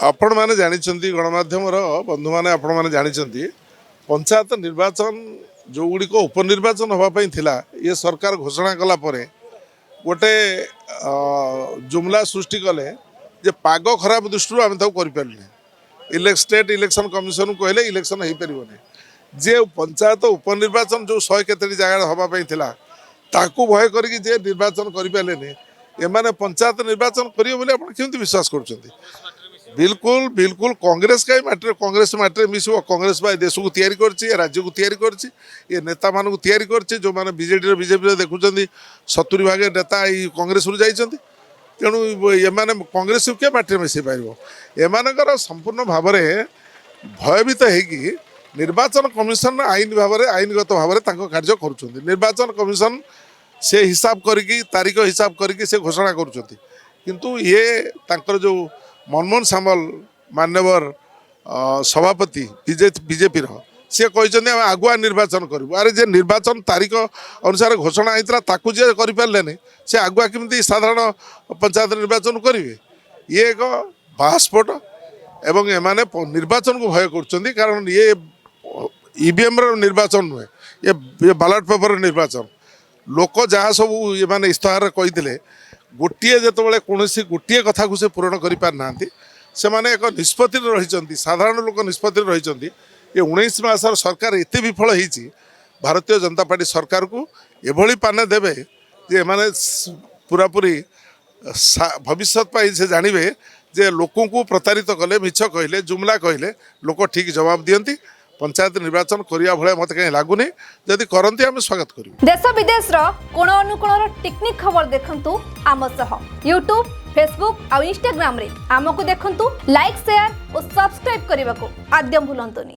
आपण मैंने जानी गणमाध्यम बंधु मैंने आपण मैंने जानी पंचायत निर्वाचन जो गुड़िक उपनिर्वाचन हाँपाई ये सरकार घोषणा कला गोटे जुमला सृष्टि कले जे पाग खराब दृष्टि आम कर स्टेट इलेक्शन कमिशन कहले इलेक्शन हो पार जे पंचायत उपनिर्वाचन जो 100 केते जगह हाँपाई ताकू भय करके जे निर्वाचन करें एमाने पंचायत निर्वाचन करेंगे बोले विश्वास कर बिल्कुल बिल्कुल कांग्रेस कहीं माटे कांग्रेस माटे मिसो कांग्रेस देश को तैयारी कर राज्य को तैयारी कर नेता मान तैयारी कर जो मैंने बीजेपी देखुं 70 भाग नेता कांग्रेस रु जाइए तेणु एमाने कांग्रेस को किए माटे मिसई पार एमानकर संपूर्ण भाव में भयभीत होगी निर्वाचन कमिशन आईन भाव में आईनगत भाव में कार्य कर निर्वाचन कमिशन से हिसाब करी तारीख हिसाब करके से घोषणा करुँच ये तांकर जो मनमोहन सामल मान्यवर सभापति बीजेपी सी कहते आगुआ निर्वाचन करूँ अरे जे निर्वाचन तारीख अनुसार घोषणा होता ताकू जे करें से आगुआ केमती साधारण पंचायत निर्वाचन करेंगे ये एक बास्फोट एवं एमाने निर्वाचन को भय कर कारण ये ईवीएम निर्वाचन नुहे ये बैलेट पेपर निर्वाचन लोक जहाँ सब ये माने इस्ताहार कही गोटे जो कौन गोटे कथा को से पूरण करना से माने एक निष्पत्ति रही साधारण लोक निष्पत्ति रही ये 19 मासर सरकार एत विफल होती भारतीय जनता पार्टी सरकार को एभली पाने देवे जे माने पूरापूरी भविष्य से जानवे जे लोकों को प्रतारित कले मिछ कहले जुमला कहले लोक ठीक जवाब दियंती पंचायत निर्वाचन करिया भले मत कहीं लगुनि जदि करंती आम स्वागत करूँ। देश विदेश कोण अनुकोण टेक्निक खबर देखंतु आम सह यूट्यूब फेसबुक और इंस्टाग्राम रे आमको देखंतु लाइक शेयर और सब्सक्राइब करने को आद्यम भूलंतुनि।